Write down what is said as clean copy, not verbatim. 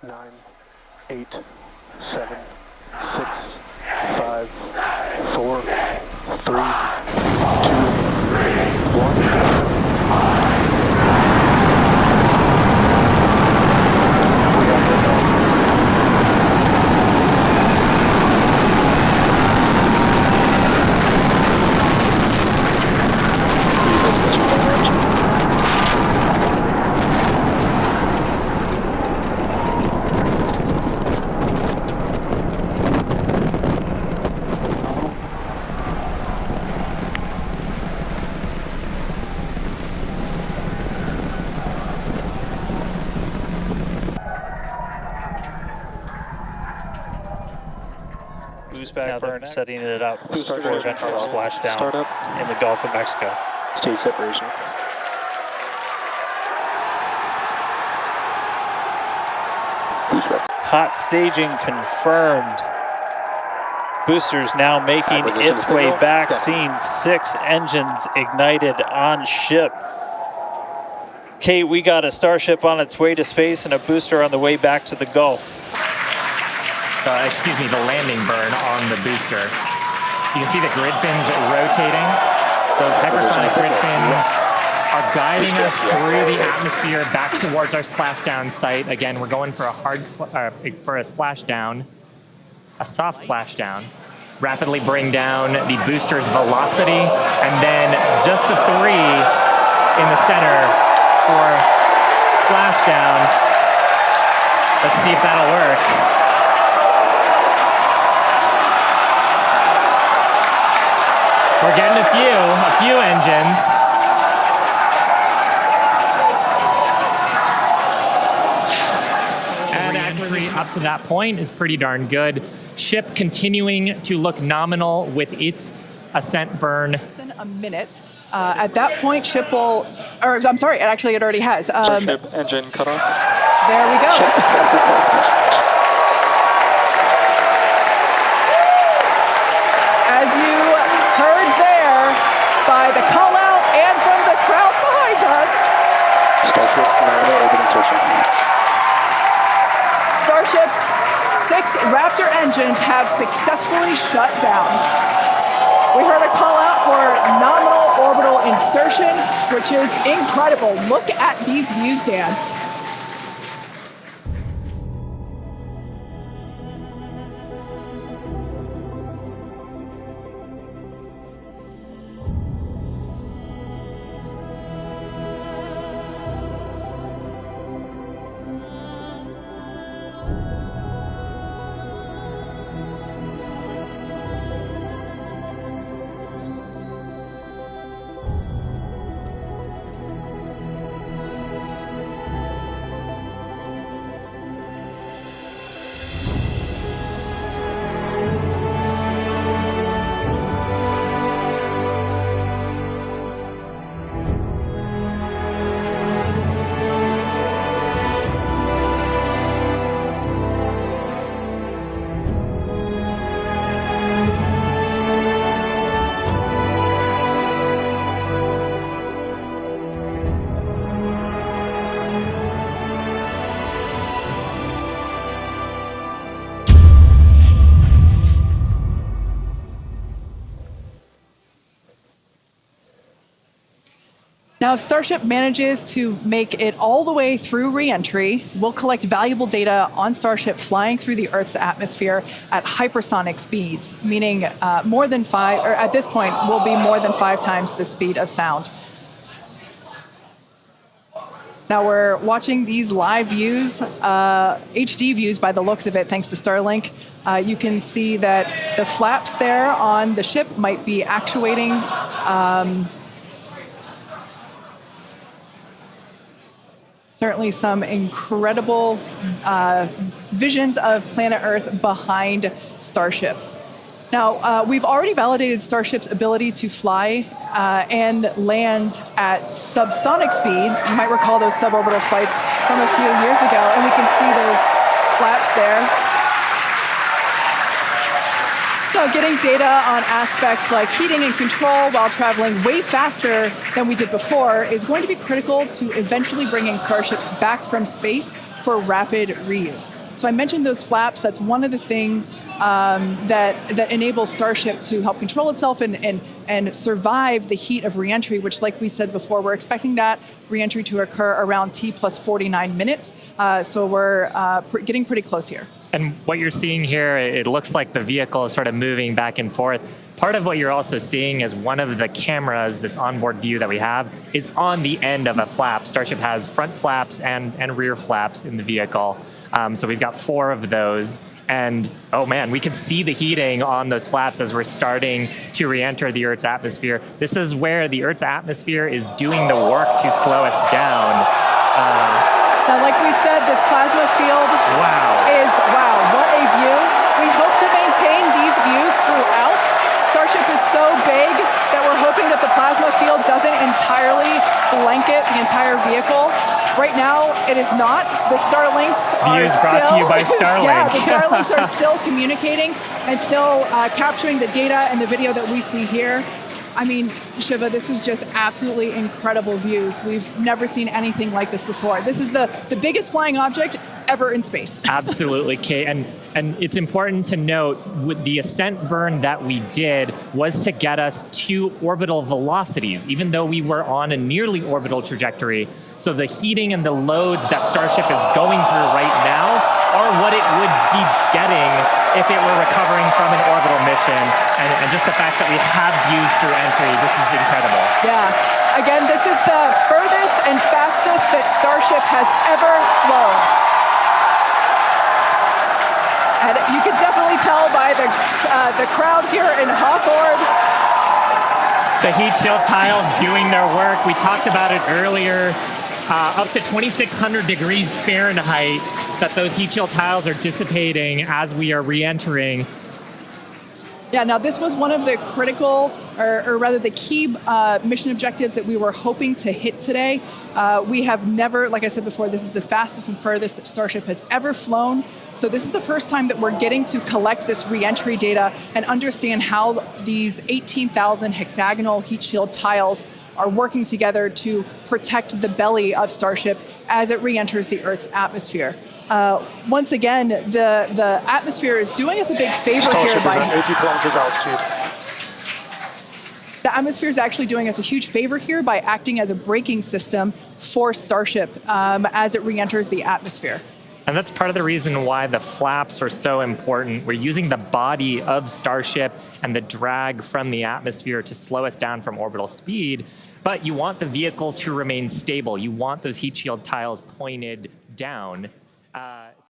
9, 8, 7, 6, 5, 4, 3, 2, 1. Back burn, setting it up for eventual splashdown in the Gulf of Mexico. Stage separation. Hot staging confirmed. Boosters now making its way back, seeing 6 engines ignited on ship. Kate, we got a Starship on its way to space and a booster on the way back to the Gulf. The landing burn on the booster. You can see the grid fins rotating. Those hypersonic grid fins are guiding us through the atmosphere back towards our splashdown site. Again, we're going for a splashdown, a soft splashdown. Rapidly bring down the booster's velocity, and then just the 3 in the center for splashdown. Let's see if that'll work. We're getting a few engines. And entry up to that point is pretty darn good. Ship continuing to look nominal with its ascent burn. Less than a minute. At that point, ship will, or I'm sorry, actually it already has. Starship engine cut off. There we go. As you heard there, by the call out and from the crowd behind us. Starship's 6 Raptor engines have successfully shut down. We heard a call out for nominal orbital insertion, which is incredible. Look at these views, Dan. Now, if Starship manages to make it all the way through re-entry, we'll collect valuable data on Starship flying through the Earth's atmosphere at hypersonic speeds, meaning more than 5, or at this point, will be more than 5 times the speed of sound. Now we're watching these live views, HD views by the looks of it, thanks to Starlink. You can see that the flaps there on the ship might be actuating. Certainly some incredible visions of planet Earth behind Starship. Now, we've already validated Starship's ability to fly and land at subsonic speeds. You might recall those suborbital flights from a few years ago, and we can see those flaps there. So getting data on aspects like heating and control while traveling way faster than we did before is going to be critical to eventually bringing Starships back from space for rapid reuse. So I mentioned those flaps. That's one of the things that enables Starship to help control itself and survive the heat of reentry, which, like we said before, we're expecting that reentry to occur around T plus 49 minutes. So we're getting pretty close here. And what you're seeing here, it looks like the vehicle is sort of moving back and forth. Part of what you're also seeing is one of the cameras, this onboard view that we have, is on the end of a flap. Starship has front flaps and rear flaps in the vehicle. So we've got 4 of those. And oh man, we can see the heating on those flaps as we're starting to re-enter the Earth's atmosphere. This is where the Earth's atmosphere is doing the work to slow us down. Now, like we said, this plasma field wow, what a view. We hope to maintain these views throughout. Starship is so big that we're hoping that the plasma field doesn't entirely blanket the entire vehicle. Right now, it is not. The Starlinks are Views brought to you by Starlink. Yeah, the Starlinks are still communicating and still capturing the data and the video that we see here. I mean, Shiva, this is just absolutely incredible views. We've never seen anything like this before. This is the biggest flying object ever in space. Absolutely, Kate. And it's important to note, with the ascent burn that we did was to get us to orbital velocities, even though we were on a nearly orbital trajectory. So the heating and the loads that Starship is going through right now are what it would be getting if it were recovering from an orbital mission. And just the fact that we have views through entry, this is incredible. Yeah. Again, this is the furthest and fastest that Starship has ever flown. And you can definitely tell by the crowd here in Hawthorne. The heat shield tiles doing their work. We talked about it earlier. Up to 2,600 degrees Fahrenheit that those heat shield tiles are dissipating as we are re-entering. Yeah, now this was one of the critical, or rather the key mission objectives that we were hoping to hit today. We have never, like I said before, this is the fastest and furthest that Starship has ever flown. So this is the first time that we're getting to collect this re-entry data and understand how these 18,000 hexagonal heat shield tiles are working together to protect the belly of Starship as it re-enters the Earth's atmosphere. Once again, the atmosphere is doing us a big favor here by 80 kilometers altitude. the atmosphere is actually doing us a huge favor here by acting as a braking system for Starship as it re-enters the atmosphere. And that's part of the reason why the flaps are so important. We're using the body of Starship and the drag from the atmosphere to slow us down from orbital speed. But you want the vehicle to remain stable. You want those heat shield tiles pointed down.